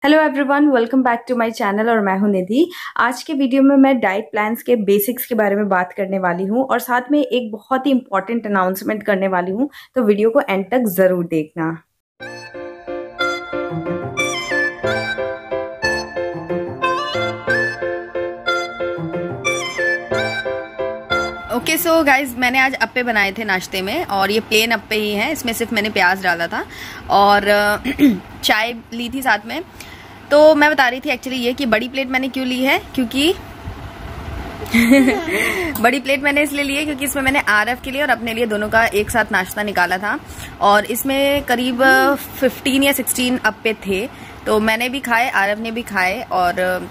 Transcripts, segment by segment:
Hello everyone, welcome back to my channel और मैं हूं निधि। आज के वीडियो में मैं डाइट प्लान्स के बेसिक्स के बारे में बात करने वाली हूं और साथ में एक बहुत ही इंपॉर्टेंट अनाउंसमेंट करने वाली हूं, तो वीडियो को एंड तक ज़रूर देखना। ओके सो गाइज, मैंने आज अप्पे बनाए थे नाश्ते में और ये प्लेन अप्पे ही हैं। इसमें सिर्फ मैंने प्याज डाला था और चाय ली थी साथ में। तो मैं बता रही थी एक्चुअली ये कि बड़ी प्लेट मैंने क्यों ली है, क्योंकि बड़ी प्लेट मैंने इसलिए ली है क्योंकि इसमें मैंने आरव के लिए और अपने लिए दोनों का एक साथ नाश्ता निकाला था और इसमें करीब 15 या 16 अप्पे थे। तो मैंने भी खाए, आरव ने भी खाए और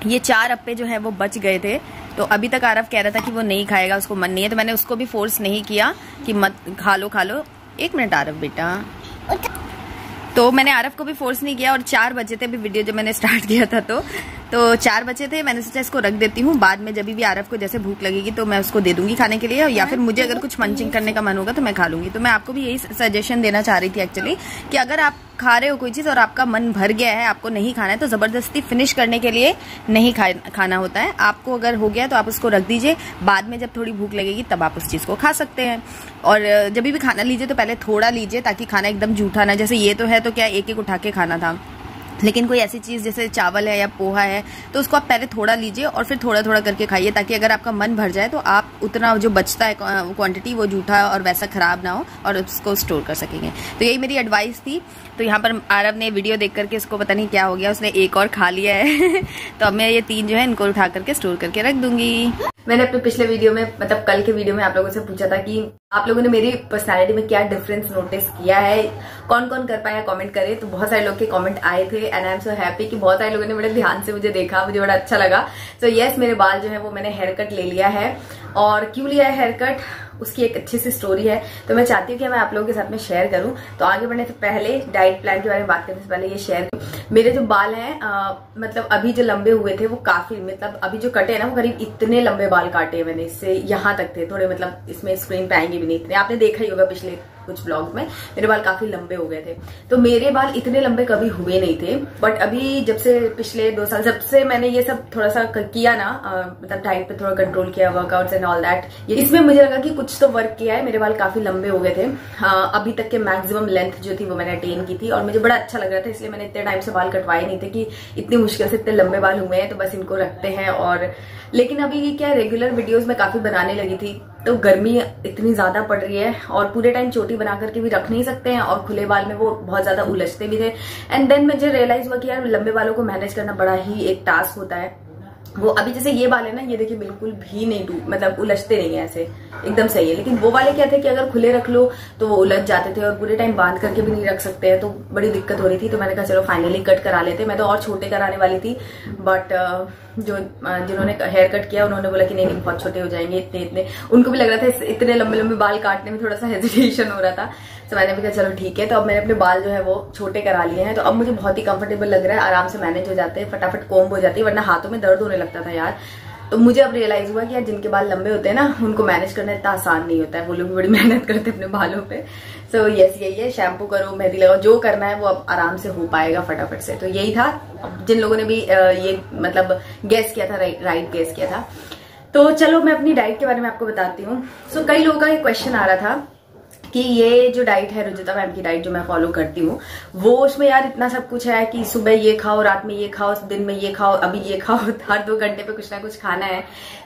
ये 4 अप्पे जो है वो बच गए थे। तो अभी तक आरव कह रहा था कि वो नहीं खाएगा, उसको मन नहीं है, तो मैंने उसको भी फोर्स नहीं किया कि मत खा लो। एक मिनट आरव बेटा, तो मैंने आरव को भी फोर्स नहीं किया। और 4 बजे थे अभी वीडियो जब मैंने स्टार्ट किया था, तो 4 बजे थे। मैंने सोचा इसको रख देती हूँ, बाद में जब भी आरव को जैसे भूख लगेगी तो मैं उसको दे दूंगी खाने के लिए, या फिर मुझे अगर कुछ मंचिंग करने का मन होगा तो मैं खा लूंगी। तो मैं आपको भी यही सजेशन देना चाह रही थी एक्चुअली कि अगर आप खा रहे हो कोई चीज और आपका मन भर गया है, आपको नहीं खाना है, तो जबरदस्ती फिनिश करने के लिए नहीं खाना होता है। आपको अगर हो गया तो आप उसको रख दीजिए, बाद में जब थोड़ी भूख लगेगी तब आप उस चीज को खा सकते हैं। और जब भी खाना लीजिए तो पहले थोड़ा लीजिए ताकि खाना एकदम जूठा ना, जैसे ये तो है तो क्या एक उठा के खाना था, लेकिन कोई ऐसी चीज जैसे चावल है या पोहा है तो उसको आप पहले थोड़ा लीजिए और फिर थोड़ा थोड़ा करके खाइए, ताकि अगर आपका मन भर जाए तो आप उतना जो बचता है क्वांटिटी वो जूठा और वैसा खराब ना हो और उसको स्टोर कर सकेंगे। तो यही मेरी एडवाइस थी। तो यहाँ पर आरव ने वीडियो देख करके उसको पता नहीं क्या हो गया, उसने एक और खा लिया है तो अब मैं ये 3 जो है इनको उठा करके स्टोर करके रख दूंगी। मैंने अपने पिछले वीडियो में, मतलब कल के वीडियो में, आप लोगों से पूछा था कि आप लोगों ने मेरी पर्सनालिटी में क्या डिफरेंस नोटिस किया है, कौन कौन कर पाया कमेंट करे। तो बहुत सारे लोग के कमेंट आए थे and I am so happy कि बहुत सारे लोगों ने बड़े ध्यान से मुझे देखा, मुझे बड़ा अच्छा लगा। सो यस, मेरे बाल जो है वो मैंने हेयर कट ले लिया है। और क्यों लिया है हेयर कट, उसकी एक अच्छी सी स्टोरी है, तो मैं चाहती हूँ कि मैं आप लोगों के साथ में शेयर करूं। तो आगे बढ़ने से पहले, डाइट प्लान के बारे में बात करने से पहले ये शेयर, मेरे जो बाल हैं मतलब अभी जो लंबे हुए थे वो काफी, मतलब अभी जो कटे हैं ना वो करीब इतने लंबे बाल काटे हैं मैंने, इससे यहाँ तक थे थोड़े, मतलब इसमें स्क्रीन पे आएंगे भी नहीं इतने, आपने देखा ही होगा पिछले कुछ ब्लॉग में मेरे बाल काफी लंबे हो गए थे। तो मेरे बाल इतने लंबे कभी हुए नहीं थे, बट अभी जब से पिछले 2 साल जब से मैंने ये सब थोड़ा सा किया ना, मतलब डाइट पे थोड़ा कंट्रोल किया, वर्कआउट्स एंड ऑल दैट, इसमें मुझे लगा कि कुछ तो वर्क किया है। मेरे बाल काफी लंबे हो गए थे, अभी तक के मैक्सिमम लेंथ जो थी वो मैंने अटेन की थी और मुझे बड़ा अच्छा लग रहा था, इसलिए मैंने इतने टाइम से बाल कटवाए नहीं थे कि इतनी मुश्किल से इतने लंबे बाल हुए हैं तो बस इनको रखते हैं। और लेकिन अभी क्या, रेगुलर वीडियोस में काफी बनाने लगी थी, तो गर्मी इतनी ज्यादा पड़ रही है और पूरे टाइम चोटी बना करके भी रख नहीं सकते हैं और खुले बाल में वो बहुत ज्यादा उलझते भी थे। एंड देन मुझे रियलाइज हुआ कि यार लंबे बालों को मैनेज करना बड़ा ही एक टास्क होता है। वो अभी जैसे ये बाल है ना, ये देखिए बिल्कुल भी नहीं मतलब उलझते नहीं है, ऐसे एकदम सही है। लेकिन वो वाले क्या थे कि अगर खुले रख लो तो वो उलझ जाते थे और पूरे टाइम बांध करके भी नहीं रख सकते हैं, तो बड़ी दिक्कत हो रही थी। तो मैंने कहा चलो फाइनली कट करा लेते। मैं तो और छोटे कराने वाली थी, बट जिन्होंने हेयर कट किया उन्होंने बोला कि नहीं बहुत छोटे हो जाएंगे, इतने उनको भी लग रहा था, इतने लंबे लंबे बाल काटने में थोड़ा सा हेजिटेशन हो रहा था। तो मैंने भी कहा चलो ठीक है। तो अब मैंने अपने बाल जो है वो छोटे करा लिए हैं, तो अब मुझे बहुत ही कंफर्टेबल लग रहा है, आराम से मैनेज हो जाते हैं, फटाफट कोम्ब हो जाती है, वरना हाथों में दर्द होने लगता था यार। तो मुझे अब रियलाइज हुआ कि यार जिनके बाल लंबे होते हैं ना उनको मैनेज करना इतना आसान नहीं होता है, वो लोग भी बड़ी मेहनत करते हैं अपने बालों पे। सो यस, यही है, शैम्पू करो, मेहंदी लगाओ, जो करना है वो अब आराम से हो पाएगा फटाफट से। तो यही था, जिन लोगों ने भी ये मतलब गेस किया था, राइट गेस किया था। तो चलो मैं अपनी डाइट के बारे में आपको बताती हूँ। सो कई लोगों का ये क्वेश्चन आ रहा था कि ये जो डाइट है, रुजुता मैम की डाइट जो मैं फॉलो करती हूँ, वो उसमें यार इतना सब कुछ है कि सुबह ये खाओ, रात में ये खाओ, दिन में ये खाओ, अभी ये खाओ, हर 2 घंटे पे कुछ ना कुछ खाना है।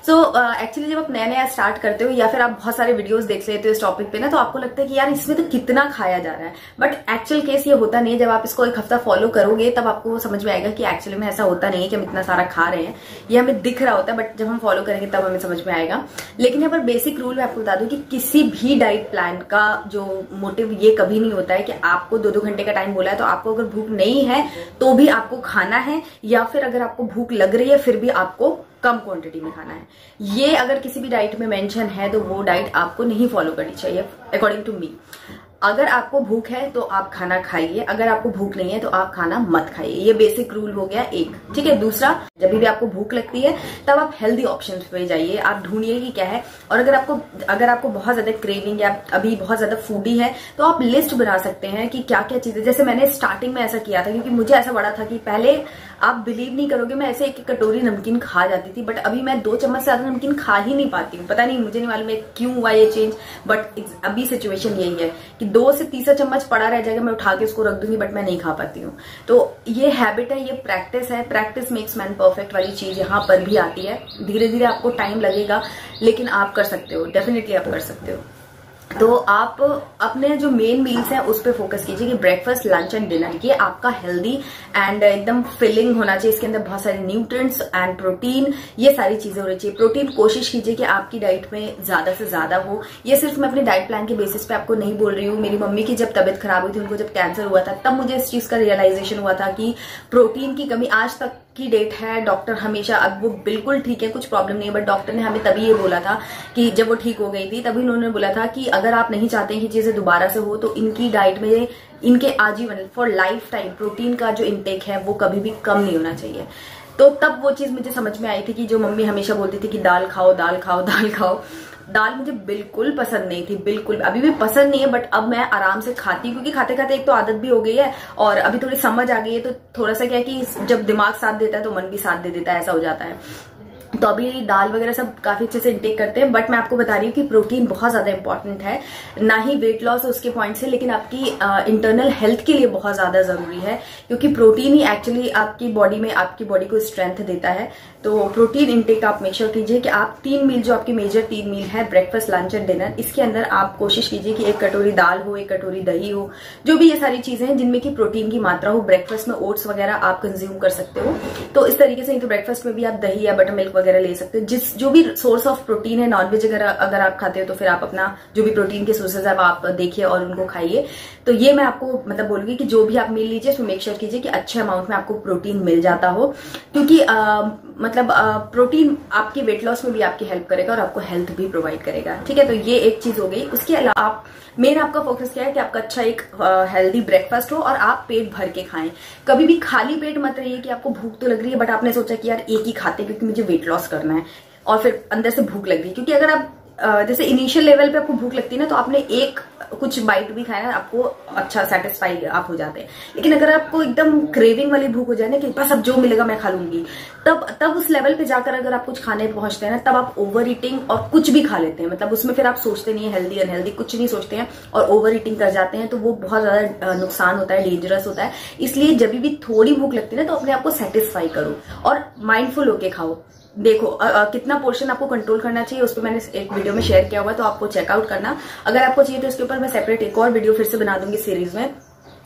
सो एक्चुअली जब आप नया नया स्टार्ट करते हो या फिर आप बहुत सारे वीडियोस देख लेते हो इस टॉपिक पे ना, तो आपको लगता है कि यार इसमें तो कितना खाया जा रहा है, बट एक्चुअल केस ये होता नहीं है। जब आप इसको 1 हफ्ता फॉलो करोगे तब आपको समझ में आएगा कि एक्चुअली में ऐसा होता नहीं है कि हम इतना सारा खा रहे हैं, ये हमें दिख रहा होता है, बट जब हम फॉलो करेंगे तब हमें समझ में आएगा। लेकिन यहाँ पर बेसिक रूल मैं आपको बता दूं कि किसी भी डाइट प्लान का जो मोटिव ये कभी नहीं होता है कि आपको 2-2 घंटे का टाइम बोला है तो आपको अगर भूख नहीं है तो भी आपको खाना है, या फिर अगर आपको भूख लग रही है फिर भी आपको कम क्वांटिटी में खाना है। ये अगर किसी भी डाइट में मेंशन है तो वो डाइट आपको नहीं फॉलो करनी चाहिए अकॉर्डिंग टू मी। अगर आपको भूख है तो आप खाना खाइए, अगर आपको भूख नहीं है तो आप खाना मत खाइए। ये बेसिक रूल हो गया एक, ठीक है। दूसरा, जब भी आपको भूख लगती है तब आप हेल्दी ऑप्शंस पे जाइए, आप ढूंढिए कि क्या है। और अगर आपको बहुत ज्यादा क्रेविंग या अभी बहुत ज्यादा फूडी है तो आप लिस्ट बना सकते हैं कि क्या क्या चीजें। जैसे मैंने स्टार्टिंग में ऐसा किया था, क्योंकि मुझे ऐसा बड़ा था कि पहले आप बिलीव नहीं करोगे मैं ऐसे एक कटोरी नमकीन खा जाती थी, बट अभी मैं 2 चम्मच से ज्यादा नमकीन खा ही नहीं पाती हूँ। पता नहीं, मुझे नहीं मालूम है क्यों हुआ ये चेंज, बट अभी सिचुएशन यही है कि 2 से 3 चम्मच पड़ा रह जाएगा, मैं उठा के उसको रख दूंगी, बट मैं नहीं खा पाती हूँ। तो ये हैबिट है, ये प्रैक्टिस है, प्रैक्टिस मेक्स मैन परफेक्ट वाली चीज यहाँ पर भी आती है। धीरे धीरे आपको टाइम लगेगा, लेकिन आप कर सकते हो, डेफिनेटली आप कर सकते हो। तो आप अपने जो मेन मील्स हैं उस पे फोकस कीजिए कि ब्रेकफास्ट, लंच एंड डिनर ये आपका हेल्दी एंड एकदम फिलिंग होना चाहिए। इसके अंदर बहुत सारे न्यूट्रिएंट्स एंड प्रोटीन, ये सारी चीजें होनी चाहिए। प्रोटीन कोशिश कीजिए कि आपकी डाइट में ज्यादा से ज्यादा हो। ये सिर्फ मैं अपने डाइट प्लान के बेसिस पे आपको नहीं बोल रही हूँ। मेरी मम्मी की जब तबियत खराब हुई थी, उनको जब कैंसर हुआ था, तब मुझे इस चीज का रियलाइजेशन हुआ था कि प्रोटीन की कमी आज तक की डेट है। डॉक्टर हमेशा, अब वो बिल्कुल ठीक है, कुछ प्रॉब्लम नहीं है, बट डॉक्टर ने हमें तभी ये बोला था कि जब वो ठीक हो गई थी तभी उन्होंने बोला था कि अगर आप नहीं चाहते हैं कि चीजें दोबारा से हो तो इनकी डाइट में, इनके आजीवन फॉर लाइफ टाइम प्रोटीन का जो इंटेक है वो कभी भी कम नहीं होना चाहिए। तो तब वो चीज मुझे समझ में आई थी कि जो मम्मी हमेशा बोलती थी कि दाल खाओ दाल खाओ दाल खाओ, दाल मुझे बिल्कुल पसंद नहीं थी, बिल्कुल अभी भी पसंद नहीं है, बट अब मैं आराम से खाती हूँ क्योंकि खाते खाते एक तो आदत भी हो गई है और अभी थोड़ी समझ आ गई है। तो थोड़ा सा क्या है कि जब दिमाग साथ देता है तो मन भी साथ दे देता है, ऐसा हो जाता है। तो अभी दाल वगैरह सब काफी अच्छे से इंटेक करते हैं, बट मैं आपको बता रही हूँ कि प्रोटीन बहुत ज्यादा इंपॉर्टेंट है, ना ही वेट लॉस उसके पॉइंट से, लेकिन आपकी इंटरनल हेल्थ के लिए बहुत ज्यादा जरूरी है, क्योंकि प्रोटीन ही एक्चुअली आपकी बॉडी को स्ट्रेंथ देता है। तो प्रोटीन इंटेक आप मेक श्योर कीजिए कि आप 3 मील, जो आपकी मेजर 3 मील है, ब्रेकफास्ट, लंच एंड डिनर, इसके अंदर आप कोशिश कीजिए कि 1 कटोरी दाल हो, 1 कटोरी दही हो, जो भी ये सारी चीजें हैं जिनमें की प्रोटीन की मात्रा हो। ब्रेकफास्ट में ओट्स वगैरह आप कंज्यूम कर सकते हो, तो इस तरीके से। तो ब्रेकफास्ट में भी आप दही या बटर मिल्क वगैरह ले सकते हो, जो भी सोर्स ऑफ प्रोटीन है। नॉनवेज अगर आप खाते हो तो फिर आप अपना जो भी प्रोटीन के सोर्सेज है आप देखिए और उनको खाइए। तो ये मैं आपको मतलब बोलूंगी कि जो भी आप मील लीजिए उसमें मेक श्योर कीजिए कि अच्छे अमाउंट में आपको प्रोटीन मिल जाता हो, क्योंकि प्रोटीन आपके वेट लॉस में भी आपकी हेल्प करेगा और आपको हेल्थ भी प्रोवाइड करेगा, ठीक है। तो ये एक चीज हो गई। उसके अलावा आप मेन आपका फोकस क्या है कि आपका अच्छा एक हेल्दी ब्रेकफास्ट हो और आप पेट भर के खाएं। कभी भी खाली पेट मत रहिए कि आपको भूख तो लग रही है बट आपने सोचा कि यार एक ही खाते क्योंकि मुझे वेट लॉस करना है, और फिर अंदर से भूख लग रही। क्योंकि अगर आप जैसे इनिशियल लेवल पे आपको भूख लगती है ना, तो आपने एक कुछ बाइट भी खाया ना, आपको अच्छा सेटिस्फाई आप हो जाते हैं। लेकिन अगर आपको एकदम क्रेविंग वाली भूख हो जाए ना कि बस अब जो मिलेगा मैं खा लूंगी, तब उस लेवल पे जाकर अगर आप कुछ खाने पहुंचते हैं ना, तब आप ओवर ईटिंग और कुछ भी खा लेते हैं। मतलब उसमें फिर आप सोचते नहीं है हेल्दी अनहेल्दी, कुछ नहीं सोचते हैं और ओवर ईटिंग कर जाते हैं, तो वो बहुत ज्यादा नुकसान होता है, डेंजरस होता है। इसलिए जब भी थोड़ी भूख लगती है ना, तो अपने आप को सेटिस्फाई करो और माइंडफुल होके खाओ। देखो कितना पोर्शन आपको कंट्रोल करना चाहिए, उस पर मैंने एक वीडियो में शेयर किया हुआ है, तो आपको चेकआउट करना। अगर आपको चाहिए तो इसके ऊपर मैं सेपरेट एक और वीडियो फिर से बना दूंगी सीरीज में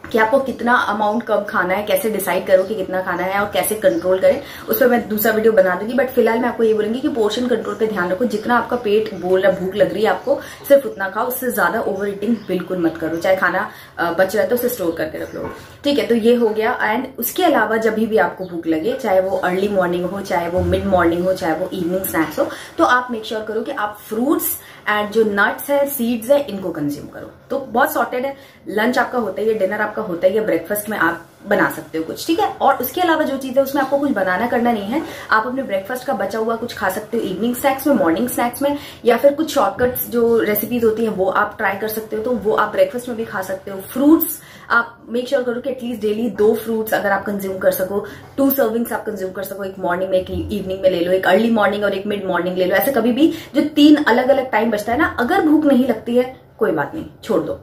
कि आपको कितना अमाउंट कब खाना है, कैसे डिसाइड करो कि कितना खाना है और कैसे कंट्रोल करें, उस पर मैं दूसरा वीडियो बना दूंगी। बट फिलहाल मैं आपको ये बोलूंगी कि पोर्शन कंट्रोल पे ध्यान रखो। जितना आपका पेट बोल रहा, भूख लग रही है आपको, सिर्फ उतना खाओ, उससे ज्यादा ओवर ईटिंग बिल्कुल मत करो। चाहे खाना बच रहा है तो उसे स्टोर करके रख लो, ठीक है। तो ये हो गया। एंड उसके अलावा जब भी आपको भूख लगे, चाहे वो अर्ली मॉर्निंग हो, चाहे वो मिड मॉर्निंग हो, चाहे वो इवनिंग स्नैक्स हो, तो आप मेक श्योर करो कि आप फ्रूट्स एंड जो नट्स है, सीड्स है, इनको कंज्यूम करो। तो बहुत सॉर्टेड है। लंच आपका होता ही है, डिनर आपका होता ही है, ब्रेकफास्ट में आप बना सकते हो कुछ, ठीक है। और उसके अलावा जो चीज है उसमें आपको कुछ बनाना करना नहीं है। आप अपने ब्रेकफास्ट का बचा हुआ कुछ खा सकते हो इवनिंग स्नैक्स में, मॉर्निंग स्नैक्स में, या फिर कुछ शॉर्टकट्स जो रेसिपीज होती है वो आप ट्राई कर सकते हो, तो वो आप ब्रेकफास्ट में भी खा सकते हो। फ्रूट्स आप मेक श्योर करो कि एटलीस्ट डेली 2 फ्रूट्स अगर आप कंज्यूम कर सको, 2 सर्विंग्स आप कंज्यूम कर सको। एक मॉर्निंग में, एक इवनिंग में ले लो, एक अर्ली मॉर्निंग और एक मिड मॉर्निंग ले लो। ऐसे कभी भी जो 3 अलग अलग टाइम बचता है ना, अगर भूख नहीं लगती है कोई बात नहीं, छोड़ दो।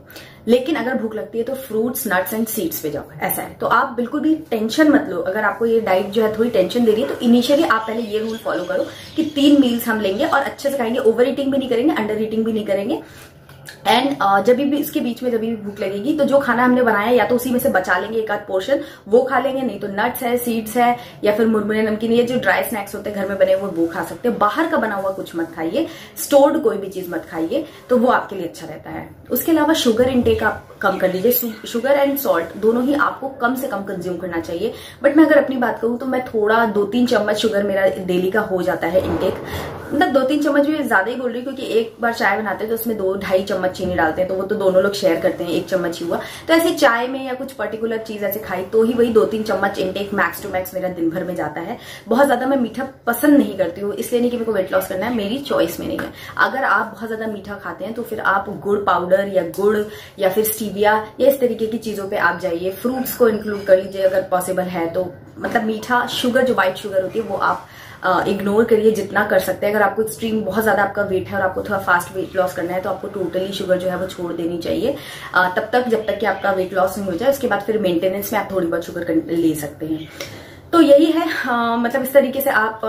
लेकिन अगर भूख लगती है तो फ्रूट्स, नट्स एंड सीड्स पे जाओ, ऐसा है। तो आप बिल्कुल भी टेंशन मत लो। अगर आपको ये डाइट जो है थोड़ी टेंशन दे रही है, तो इनिशियली आप पहले ये रूल फॉलो करो कि 3 मील्स हम लेंगे और अच्छे से खाएंगे, ओवर ईटिंग भी नहीं करेंगे, अंडर ईटिंग भी नहीं करेंगे। एंड जब भी इसके बीच में जब भी भूख लगेगी तो जो खाना हमने बनाया या तो उसी में से बचा लेंगे एक आध पोर्शन, वो खा लेंगे, नहीं तो नट्स है, सीड्स है, या फिर मुरमुरे, नमकीन, ये जो ड्राई स्नैक्स होते हैं घर में बने वो खा सकते हैं। बाहर का बना हुआ कुछ मत खाइए, स्टोर्ड कोई भी चीज मत खाइए, तो वो आपके लिए अच्छा रहता है। उसके अलावा शुगर इंटेक आप कम कर लीजिए। शुगर एंड सॉल्ट दोनों ही आपको कम से कम कंज्यूम करना चाहिए। बट मैं अगर अपनी बात करूं तो मैं थोड़ा 2-3 चम्मच शुगर मेरा डेली का हो जाता है इंटेक। मतलब 2-3 चम्मच भी ज्यादा ही बोल रही हूँ, क्योंकि एक बार चाय बनाते हैं तो उसमें 2-2.5 चम्मच चम्मच चीनी डालते हैं, तो वो तो दोनों लोग शेयर करते हैं, 1 चम्मच ही हुआ। तो ऐसे चाय में या कुछ पर्टिकुलर चीज ऐसे खाई तो ही वही 2-3 चम्मच इनटेक मैक्स टू मैक्स मेरा दिन भर में जाता है। बहुत ज्यादा मैं मीठा पसंद नहीं करती हूँ, इसलिए नहीं कि मेरे को वेट लॉस करना है, मेरी चॉइस में नहीं है। अगर आप बहुत ज्यादा मीठा खाते हैं तो फिर आप गुड़ पाउडर या गुड़ या फिर स्टीविया या इस तरीके की चीजों पे आप जाइए। फ्रूट्स को इंक्लूड कर लीजिए अगर पॉसिबल है तो। मतलब मीठा शुगर, जो व्हाइट शुगर होती है, वो आप इग्नोर करिए जितना कर सकते हैं। अगर आपको एक्सट्रीम बहुत ज्यादा आपका वेट है और आपको थोड़ा फास्ट वेट लॉस करना है तो आपको टोटली शुगर जो है वो छोड़ देनी चाहिए तब तक जब तक कि आपका वेट लॉस नहीं हो जाए। उसके बाद फिर मेंटेनेंस में आप थोड़ी बहुत शुगर ले सकते हैं। तो यही है, मतलब इस तरीके से आप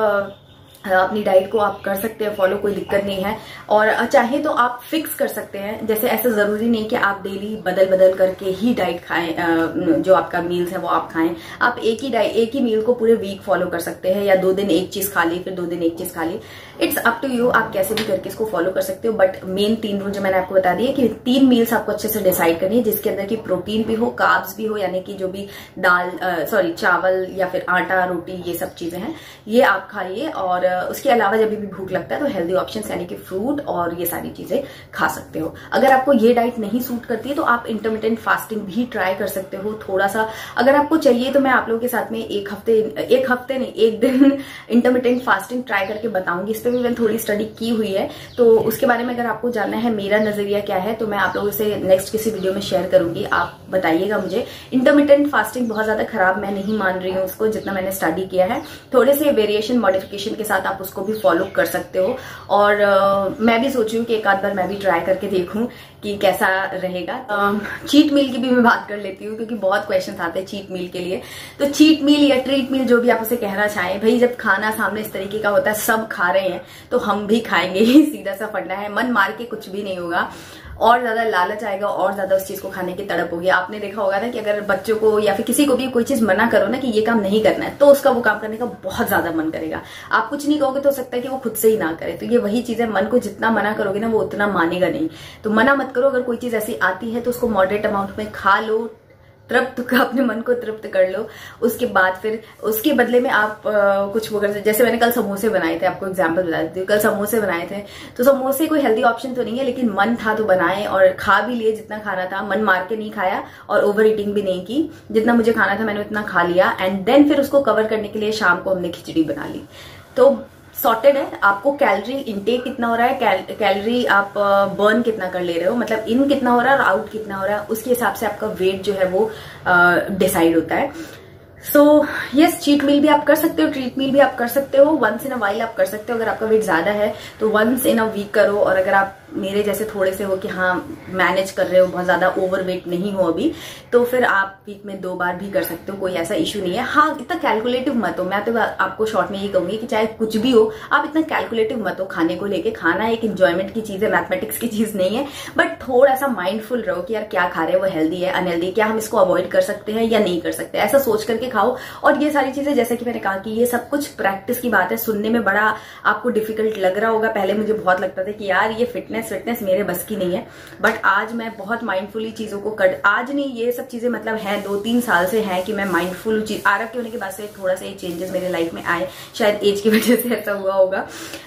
अपनी डाइट को आप कर सकते हैं फॉलो, कोई दिक्कत नहीं है। और चाहे तो आप फिक्स कर सकते हैं, जैसे ऐसा जरूरी नहीं कि आप डेली बदल बदल करके ही डाइट खाएं, जो आपका मील्स है वो आप खाएं। आप एक ही मील को पूरे वीक फॉलो कर सकते हैं, या 2 दिन एक चीज खा ली फिर 2 दिन एक चीज खा ली। इट्स अप टू यू, आप कैसे भी करके इसको फॉलो कर सकते हो। बट मेन 3 रूल जो मैंने आपको बता दिए कि 3 मील्स आपको अच्छे से डिसाइड करनी है, जिसके अंदर की प्रोटीन भी हो, कार्ब्स भी हो, यानी कि जो भी चावल या फिर आटा, रोटी, ये सब चीजें हैं ये आप खाइए। और उसके अलावा जब भी भूख लगता है तो हेल्दी ऑप्शंस यानी कि फ्रूट और ये सारी चीजें खा सकते हो। अगर आपको ये डाइट नहीं सूट करती है तो आप इंटरमिटेंट फास्टिंग भी ट्राई कर सकते हो थोड़ा सा। अगर आपको चाहिए तो मैं आप लोगों के साथ में एक हफ्ते नहीं, 1 दिन इंटरमिटेंट फास्टिंग ट्राई करके बताऊंगी। इस पर भी मैंने थोड़ी स्टडी की हुई है, तो उसके बारे में अगर आपको जानना है मेरा नजरिया क्या है तो मैं आप लोगों से नेक्स्ट किसी वीडियो में शेयर करूंगी। आप बताइएगा मुझे। इंटरमिटेंट फास्टिंग बहुत ज्यादा खराब मैं नहीं मान रही हूँ उसको, जितना मैंने स्टडी किया है। थोड़े से वेरिएशन मॉडिफिकेशन के साथ आप उसको भी फॉलो कर सकते हो। और मैं भी सोच रही हूँ कि एक आध बार मैं भी ट्राई करके देखूं कि कैसा रहेगा। चीट मील की भी मैं बात कर लेती हूँ, क्योंकि बहुत क्वेश्चन आते हैं चीट मील के लिए। तो चीट मील या ट्रीट मील, जो भी आप उसे कहना चाहें, भाई जब खाना सामने इस तरीके का होता है, सब खा रहे हैं तो हम भी खाएंगे ही, सीधा सा फंडा है। मन मार के कुछ भी नहीं होगा, और ज्यादा लालच आएगा और ज्यादा उस चीज को खाने की तड़प होगी। आपने देखा होगा ना कि अगर बच्चों को या फिर किसी को भी कोई चीज मना करो ना कि ये काम नहीं करना है, तो उसका वो काम करने का बहुत ज्यादा मन करेगा। आप कुछ नहीं कहोगे तो हो सकता है कि वो खुद से ही ना करे। तो ये वही चीज है, मन को जितना मना करोगे ना वो उतना मानेगा नहीं। तो मना मत करो। अगर कोई चीज ऐसी आती है तो उसको मॉडरेट अमाउंट में खा लो, तृप्त अपने मन को तृप्त कर लो। उसके बाद फिर उसके बदले में आप कुछ वो कर, जैसे मैंने कल समोसे बनाए थे, आपको एग्जांपल बता देती हूँ। कल समोसे बनाए थे, तो समोसे कोई हेल्दी ऑप्शन तो नहीं है, लेकिन मन था तो बनाए और खा भी लिए जितना खाना था। मन मार के नहीं खाया और ओवर ईटिंग भी नहीं की। जितना मुझे खाना था मैंने उतना खा लिया। एंड देन फिर उसको कवर करने के लिए शाम को हमने खिचड़ी बना ली। तो सॉर्टेड है। आपको कैलोरी इनटेक कितना हो रहा है, कैलोरी आप बर्न कितना कर ले रहे हो, मतलब इन कितना हो रहा है और आउट कितना हो रहा है, उसके हिसाब से आपका वेट जो है वो डिसाइड होता है। सो यस, चीट मील भी आप कर सकते हो, ट्रीट मील भी आप कर सकते हो, वंस इन अ वाइल आप कर सकते हो। अगर आपका वेट ज्यादा है तो वंस इन अ वीक करो। और अगर आप मेरे जैसे थोड़े से हो कि हाँ मैनेज कर रहे हो, बहुत ज्यादा ओवर वेट नहीं हो अभी, तो फिर आप वीक में 2 बार भी कर सकते हो, कोई ऐसा इश्यू नहीं है। हाँ, इतना कैलकुलेटिव मत हो। मैं तो आपको शॉर्ट में ये कहूंगी कि चाहे कुछ भी हो, आप इतना कैलकुलेटिव मत हो खाने को लेके। खाना एक इंजॉयमेंट की चीज है, मैथमेटिक्स की चीज नहीं है। बट थोड़ा सा माइंडफुल रहो कि यार क्या खा रहे हैं, वो हेल्दी है अनहेल्दी, क्या हम इसको अवॉइड कर सकते हैं या नहीं कर सकते, ऐसा सोच करके खाओ। और ये सारी चीजें, जैसे कि मैंने कहा कि ये सब कुछ प्रैक्टिस की बात है। सुनने में बड़ा आपको डिफिकल्ट लग रहा होगा, पहले मुझे बहुत लगता था कि यार ये फिटनेस मेरे बस की नहीं है। बट आज मैं बहुत माइंडफुली चीजों को आज नहीं, ये सब चीजें मतलब है 2-3 साल से है कि मैं माइंडफुल चीज। आरव के होने के बाद से थोड़ा सा ये चेंजेस मेरे लाइफ में आए, शायद एज की वजह से ऐसा हुआ होगा,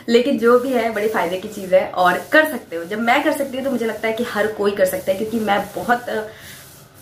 लेकिन जो भी है बड़े फायदे की चीज है और कर सकते हो। जब मैं कर सकती हूँ तो मुझे लगता है कि हर कोई कर सकता है, क्योंकि मैं बहुत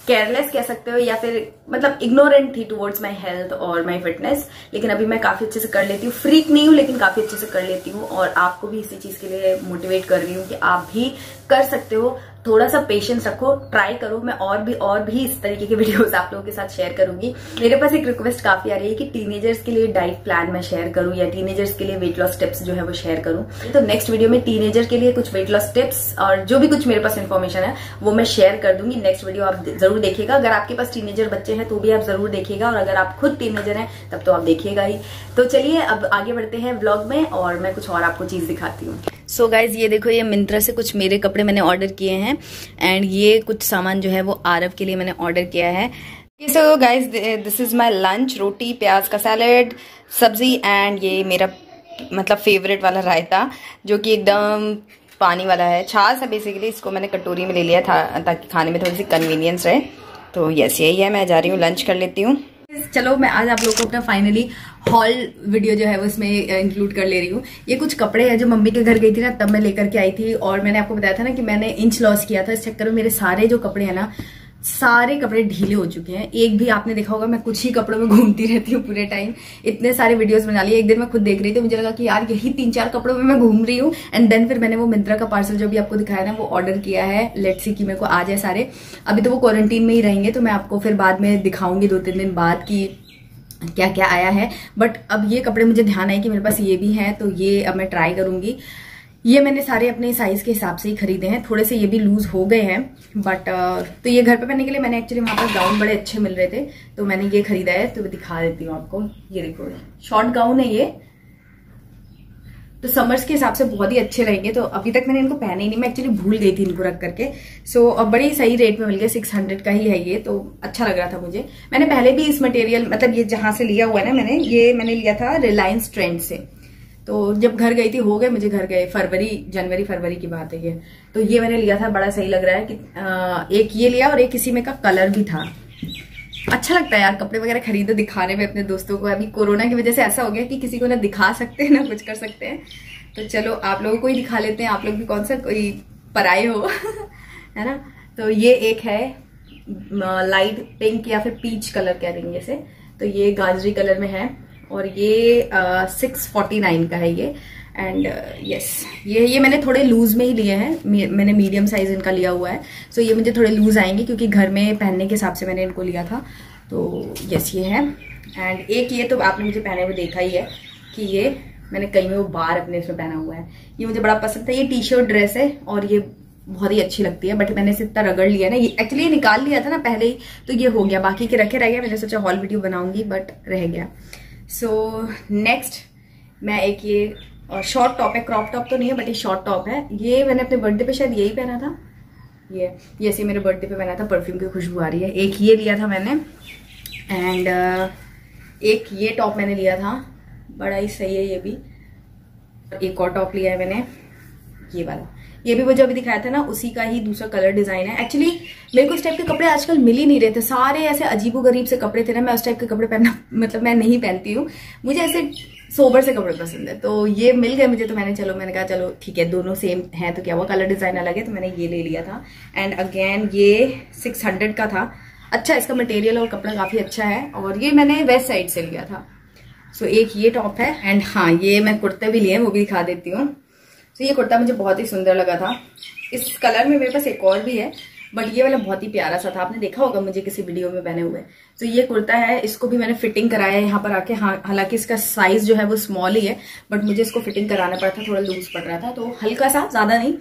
केयरलेस कह सकते हो या फिर मतलब इग्नोरेंट थी टुवर्ड्स माय हेल्थ और माय फिटनेस। लेकिन अभी मैं काफी अच्छे से कर लेती हूँ। फ्रीक नहीं हूँ लेकिन काफी अच्छे से कर लेती हूँ, और आपको भी इसी चीज के लिए मोटिवेट कर रही हूँ कि आप भी कर सकते हो। थोड़ा सा पेशेंस रखो, ट्राई करो। मैं और भी इस तरीके के वीडियोस आप लोगों के साथ शेयर करूंगी। मेरे पास एक रिक्वेस्ट काफी आ रही है कि टीनेजर्स के लिए डाइट प्लान मैं शेयर करूं या टीनेजर्स के लिए वेट लॉस टिप्स जो है वो शेयर करूं। तो नेक्स्ट वीडियो में टीनेजर के लिए कुछ वेट लॉस टिप्स और जो भी कुछ मेरे पास इन्फॉर्मेशन है वो मैं शेयर कर दूंगी। नेक्स्ट वीडियो आप जरूर देखिएगा। अगर आपके पास टीनेजर बच्चे हैं तो भी आप जरूर देखिएगा, और अगर आप खुद टीनेजर हैं तब तो आप देखिएगा ही। तो चलिए अब आगे बढ़ते हैं व्लॉग में, और मैं कुछ और आपको चीज दिखाती हूँ। सो गाइज, ये देखो, ये मिंत्रा से कुछ मेरे कपड़े मैंने ऑर्डर किए हैं, एंड ये कुछ सामान जो है वो आरव के लिए मैंने ऑर्डर किया है। So guys, this is my lunch. रोटी, प्याज का सैलेड, सब्जी, एंड ये मेरा मतलब फेवरेट वाला रायता जो कि एकदम पानी वाला है, छाछ है बेसिकली। इसको मैंने कटोरी में ले लिया था ताकि खाने में थोड़ी सी कन्वीनियंस रहे। तो यस, यही है। मैं जा रही हूँ लंच कर लेती हूँ। चलो मैं आज आप लोगों को अपना फाइनली हॉल वीडियो जो है वो इसमें इंक्लूड कर ले रही हूँ। ये कुछ कपड़े हैं जो मम्मी के घर गई थी ना, तब मैं लेकर के आई थी। और मैंने आपको बताया था ना कि मैंने इंच लॉस किया था, इस चक्कर में मेरे सारे जो कपड़े हैं ना, सारे कपड़े ढीले हो चुके हैं। एक भी आपने देखा होगा मैं कुछ ही कपड़ों में घूमती रहती हूँ पूरे टाइम। इतने सारे वीडियोस बना लिए। एक दिन मैं खुद देख रही थी, मुझे लगा कि यार यही 3-4 कपड़ों में मैं घूम रही हूँ। एंड देन फिर मैंने वो मिंत्रा का पार्सल जो भी आपको दिखाया ना, वो ऑर्डर किया है। लेट्स सी कि मेरे को आ जाए सारे। अभी तो वो क्वारंटीन में ही रहेंगे, तो मैं आपको फिर बाद में दिखाऊंगी 2-3 दिन बाद की क्या क्या आया है। बट अब ये कपड़े मुझे ध्यान है कि मेरे पास ये भी हैं, तो ये अब मैं ट्राई करूंगी। ये मैंने सारे अपने साइज के हिसाब से ही खरीदे हैं, थोड़े से ये भी लूज हो गए हैं। बट तो ये घर पे पहनने के लिए मैंने एक्चुअली वहां पर गाउन बड़े अच्छे मिल रहे थे, तो मैंने ये खरीदा है। तो मैं दिखा देती हूँ आपको। ये देखो, शॉर्ट गाउन है ये, तो समर्स के हिसाब से बहुत ही अच्छे रहेंगे। तो अभी तक मैंने इनको पहने ही नहीं, मैं एक्चुअली भूल गई थी इनको रख करके। सो अब बड़ी सही रेट में मिल गया, 600 का ही है ये, तो अच्छा लग रहा था मुझे। मैंने पहले भी इस मटेरियल, मतलब ये जहां से लिया हुआ है ना मैंने लिया था रिलायंस ट्रेंड से। तो जब घर गई थी, हो गए मुझे घर गए जनवरी की बात है ये। तो ये मैंने लिया था, बड़ा सही लग रहा है कि एक ये लिया और एक किसी में का कलर भी था। अच्छा लगता है यार कपड़े वगैरह खरीदो दिखाने में अपने दोस्तों को। अभी कोरोना की वजह से ऐसा हो गया कि किसी को ना दिखा सकते हैं ना कुछ कर सकते हैं। तो चलो आप लोगों को ही दिखा लेते हैं, आप लोग भी कौन सा कोई पराये हो है ना। तो ये एक है लाइट पिंक या फिर पीच कलर कह देंगे इसे। तो ये गाजरी कलर में है और ये 649 का है ये। एंड यस, ये मैंने थोड़े लूज में ही लिए हैं, मैंने मीडियम साइज इनका लिया हुआ है। सो ये मुझे थोड़े लूज आएंगे क्योंकि घर में पहनने के हिसाब से मैंने इनको लिया था। तो यस ये है। एंड एक ये तो आपने मुझे पहने हुए देखा ही है कि ये मैंने कई में वो बार अपने इसमें पहना हुआ है। ये मुझे बड़ा पसंद था। ये टी शर्ट ड्रेस है और ये बहुत ही अच्छी लगती है, बट मैंने इसे इतना रगड़ लिया ना, ये एक्चुअली निकाल लिया था ना पहले ही, तो ये हो गया। बाकी के रखे रह गया। मैंने सोचा हॉल वीडियो बनाऊंगी बट रह गया। सो नेक्स्ट मैं एक ये शॉर्ट टॉप है, क्रॉप टॉप तो नहीं है बट ये शॉर्ट टॉप है। ये मैंने अपने बर्थडे पे शायद यही पहना था। ये ऐसे मेरे बर्थडे पे पहना था, परफ्यूम की खुशबू आ रही है। एक ये लिया था मैंने। एंड एक ये टॉप मैंने लिया था, बड़ा ही सही है ये भी। एक और टॉप लिया है मैंने, ये वाला। ये भी वो जो अभी दिखाया था ना, उसी का ही दूसरा कलर डिजाइन है। एक्चुअली मेरे को इस टाइप के कपड़े आजकल मिल ही नहीं रहे थे, सारे ऐसे अजीबोगरीब से कपड़े थे ना। मैं उस टाइप के कपड़े पहनना मतलब मैं नहीं पहनती हूँ, मुझे ऐसे सोबर से कपड़े पसंद है। तो ये मिल गए मुझे, तो मैंने कहा चलो ठीक है, दोनों सेम है तो क्या हुआ, कलर डिजाइन अलग है, तो मैंने ये ले लिया था। एंड अगेन ये 600 का था। अच्छा, इसका मटेरियल और कपड़ा काफी अच्छा है। और ये मैंने वेस्ट साइड से लिया था। सो एक ये टॉप है। एंड हाँ, ये मैं कुर्ते भी लिए, वो भी दिखा देती हूँ। तो ये कुर्ता मुझे बहुत ही सुंदर लगा था। इस कलर में मेरे पास एक और भी है, बट ये वाला बहुत ही प्यारा सा था, आपने देखा होगा मुझे किसी वीडियो में पहने हुए। तो ये कुर्ता है, इसको भी मैंने फिटिंग कराया है यहाँ पर आके। हाँ, हालांकि इसका साइज जो है वो स्मॉल ही है, बट मुझे इसको फिटिंग कराना पड़ा था, थोड़ा लूज पड़ रहा था, तो हल्का सा, ज्यादा नहीं।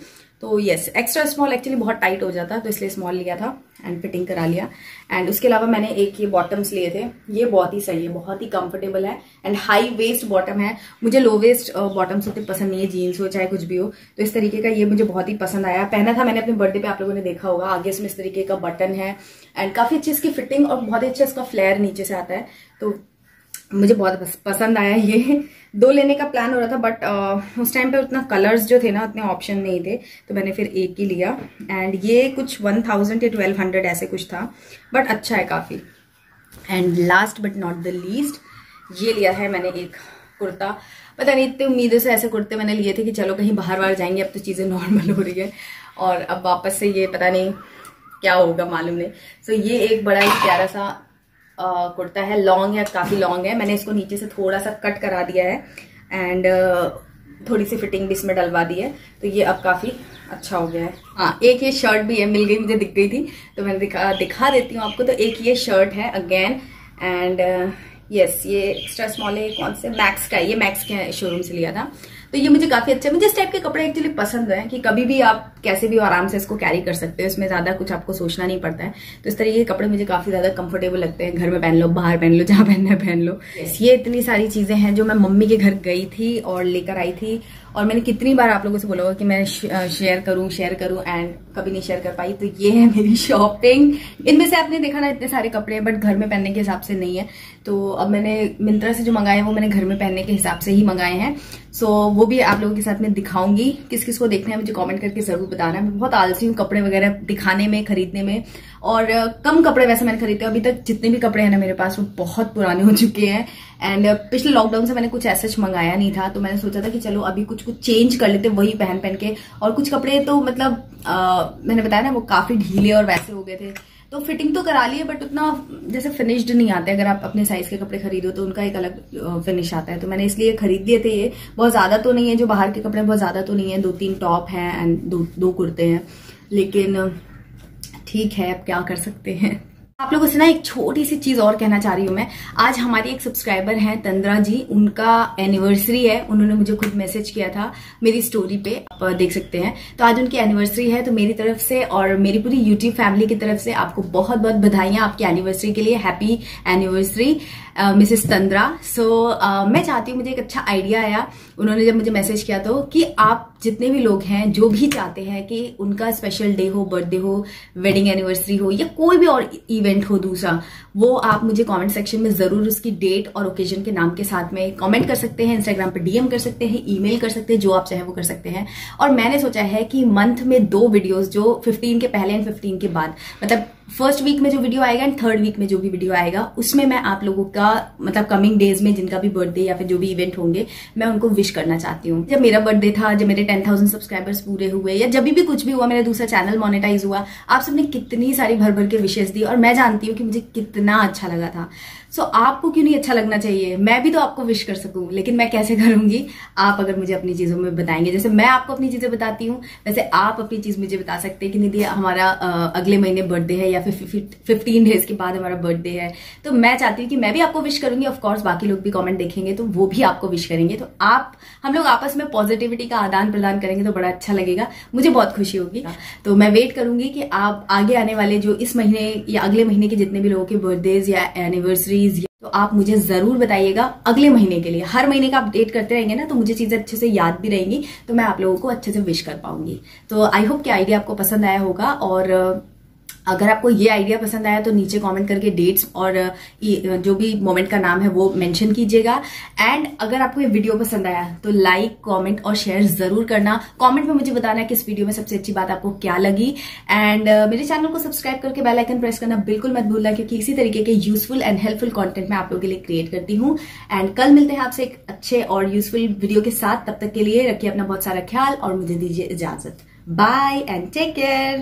तो यस, एक्स्ट्रा स्मॉल एक्चुअली बहुत टाइट हो जाता, तो इसलिए स्मॉल लिया था एंड फिटिंग करा लिया। एंड उसके अलावा मैंने एक ये बॉटम्स लिए थे, ये बहुत ही सही है, बहुत ही कंफर्टेबल है एंड हाई वेस्ट बॉटम है। मुझे लो वेस्ट बॉटम्स उतने पसंद नहीं है, जीन्स हो चाहे कुछ भी हो। तो इस तरीके का ये मुझे बहुत ही पसंद आया। पहना था मैंने अपने बर्थडे पे, आप लोगों ने देखा होगा। आगे इसमें इस तरीके का बटन है एंड काफी अच्छी इसकी फिटिंग और बहुत ही अच्छा इसका फ्लेयर नीचे से आता है, तो मुझे बहुत पसंद आया। ये 2 लेने का प्लान हो रहा था, बट उस टाइम पे उतना कलर्स जो थे ना, उतने ऑप्शन नहीं थे, तो मैंने फिर एक ही लिया। एंड ये कुछ 1000 या 1200 ऐसे कुछ था, बट अच्छा है काफी। And last but not the least, ये लिया है मैंने एक कुर्ता। पता नहीं इतनी उम्मीदों से ऐसे कुर्ते मैंने लिए थे कि चलो कहीं बाहर जाएंगे, अब तो चीजें नॉर्मल हो रही है, और अब वापस से ये पता नहीं क्या होगा, मालूम नहीं। तो ये एक बड़ा ही प्यारा सा कुर्ता है, लॉन्ग है, काफी लॉन्ग है। मैंने इसको नीचे से थोड़ा सा कट करा दिया है एंड थोड़ी सी फिटिंग भी इसमें डलवा दी है, तो ये अब काफी अच्छा हो गया है। हाँ, एक ये शर्ट भी है, मिल गई मुझे, दिख गई थी, तो मैंने दिखा देती हूँ आपको। तो एक ये शर्ट है अगेन। एंड यस, ये एक्स्ट्रा स्मॉल है, कौन से, मैक्स का, ये मैक्स के शोरूम से लिया था। तो ये मुझे काफी अच्छा, मुझे इस टाइप के कपड़े एक्चुअली पसंद है कि कभी भी आप कैसे भी आराम से इसको कैरी कर सकते हो, इसमें ज्यादा कुछ आपको सोचना नहीं पड़ता है। तो इस तरीके के कपड़े मुझे काफी ज्यादा कंफर्टेबल लगते हैं, घर में पहन लो, बाहर पहन लो, जहां पहनना है पहन लो। ये इतनी सारी चीजें हैं जो मैं मम्मी के घर गई थी और लेकर आई थी, और मैंने कितनी बार आप लोगों से बोला होगा कि मैं शेयर करूं एंड कभी नहीं शेयर कर पाई। तो ये है मेरी शॉपिंग। इनमें से आपने देखा ना, इतने सारे कपड़े हैं, बट घर में पहनने के हिसाब से नहीं है। तो अब मैंने मिंत्रा से जो मंगाए हैं वो मैंने घर में पहनने के हिसाब से ही मंगाए हैं। सो वो भी आप लोगों के साथ में दिखाऊंगी। किस किस को देखना है मुझे कमेंट करके जरूर बताना। मैं बहुत आलसी हूँ कपड़े वगैरह दिखाने में, खरीदने में, और कम कपड़े वैसे मैंने खरीदे। अभी तक जितने भी कपड़े हैं ना मेरे पास वो बहुत पुराने हो चुके हैं। एंड पिछले लॉकडाउन से मैंने कुछ ऐसा मंगाया नहीं था, तो मैंने सोचा था कि चलो अभी कुछ चेंज कर लेते, वही पहन के। और कुछ कपड़े तो मतलब मैंने बताया ना वो काफी ढीले और वैसे हो गए थे, तो फिटिंग तो करा ली है बट उतना जैसे फिनिश्ड नहीं आते। अगर आप अपने साइज के कपड़े खरीदो तो उनका एक अलग फिनिश आता है, तो मैंने इसलिए खरीद दिए थे। ये बहुत ज्यादा तो नहीं है, जो बाहर के कपड़े बहुत ज्यादा तो नहीं है, 2-3 टॉप हैं एंड दो कुर्ते हैं, लेकिन ठीक है अब क्या कर सकते हैं। आप लोगों से ना एक छोटी सी चीज और कहना चाह रही हूँ मैं। आज हमारी एक सब्सक्राइबर हैं तंद्रा जी, उनका एनिवर्सरी है। उन्होंने मुझे खुद मैसेज किया था मेरी स्टोरी पे, आप देख सकते हैं। तो आज उनकी एनिवर्सरी है, तो मेरी तरफ से और मेरी पूरी यूट्यूब फैमिली की तरफ से आपको बहुत बहुत बधाइयां आपकी एनिवर्सरी के लिए। Happy anniversary Mrs Tandra. So मैं चाहती हूँ, मुझे एक अच्छा आइडिया आया उन्होंने जब मुझे मैसेज किया तो, कि आप जितने भी लोग हैं जो भी चाहते हैं कि उनका स्पेशल डे हो, बर्थडे हो, वेडिंग एनिवर्सरी हो या कोई भी और इवेंट हो दूसरा, वो आप मुझे कमेंट सेक्शन में जरूर उसकी डेट और ओकेजन के नाम के साथ में कमेंट कर सकते हैं। इंस्टाग्राम पे डीएम कर सकते हैं, ईमेल कर सकते हैं, जो आप चाहे वो कर सकते हैं। और मैंने सोचा है कि मंथ में 2 वीडियोस, जो 15 के पहले एंड 15 के बाद, मतलब फर्स्ट वीक में जो वीडियो आएगा एंड थर्ड वीक में जो भी वीडियो आएगा, उसमें मैं आप लोगों का मतलब कमिंग डेज में जिनका भी बर्थडे या फिर जो भी इवेंट होंगे मैं उनको विश करना चाहती हूँ। जब मेरा बर्थडे था, जब मेरे 10,000 सब्सक्राइबर्स पूरे हुए, या जब भी कुछ भी हुआ, मेरा दूसरा चैनल मोनेटाइज हुआ, आप सबने कितनी सारी भर भर के विशेष दी और मैं जानती हूँ कि मुझे कितना अच्छा लगा था। सो आपको क्यों नहीं अच्छा लगना चाहिए? मैं भी तो आपको विश कर सकूं, लेकिन मैं कैसे करूंगी? आप अगर मुझे अपनी चीजों में बताएंगे, जैसे मैं आपको अपनी चीजें बताती हूँ वैसे आप अपनी चीज मुझे बता सकते हैं कि निधि हमारा अगले महीने बर्थडे है या फिर 15 डेज के बाद हमारा बर्थडे है, तो मैं चाहती हूँ कि मैं भी आपको विश करूंगी। ऑफकोर्स बाकी लोग भी कॉमेंट देखेंगे तो वो भी आपको विश करेंगे, तो हम लोग आपस में पॉजिटिविटी का आदान प्रदान करेंगे तो बड़ा अच्छा लगेगा, मुझे बहुत खुशी होगी। तो मैं वेट करूंगी कि आप आगे आने वाले जो इस महीने या अगले महीने के जितने भी लोगों के बर्थडेज या एनिवर्सरीज, तो आप मुझे जरूर बताइएगा अगले महीने के लिए। हर महीने का अपडेट करते रहेंगे ना, तो मुझे चीजें अच्छे से याद भी रहेंगी, तो मैं आप लोगों को अच्छे से विश कर पाऊंगी। तो आई होप कि आइडिया आपको पसंद आया होगा, और अगर आपको ये आइडिया पसंद आया तो नीचे कमेंट करके डेट्स और जो भी मोमेंट का नाम है वो मेंशन कीजिएगा। एंड अगर आपको ये वीडियो पसंद आया तो लाइक, कमेंट और शेयर जरूर करना। कमेंट में मुझे बताना कि इस वीडियो में सबसे अच्छी बात आपको क्या लगी। एंड मेरे चैनल को सब्सक्राइब करके बेल आइकन प्रेस करना बिल्कुल मत भूलना, क्योंकि इसी तरीके के यूजफुल एंड हेल्पफुल कंटेंट मैं आप लोगों के लिए क्रिएट करती हूँ। एंड कल मिलते हैं आपसे एक अच्छे और यूजफुल वीडियो के साथ। तब तक के लिए रखिए अपना बहुत सारा ख्याल और मुझे दीजिए इजाजत। Bye and take care.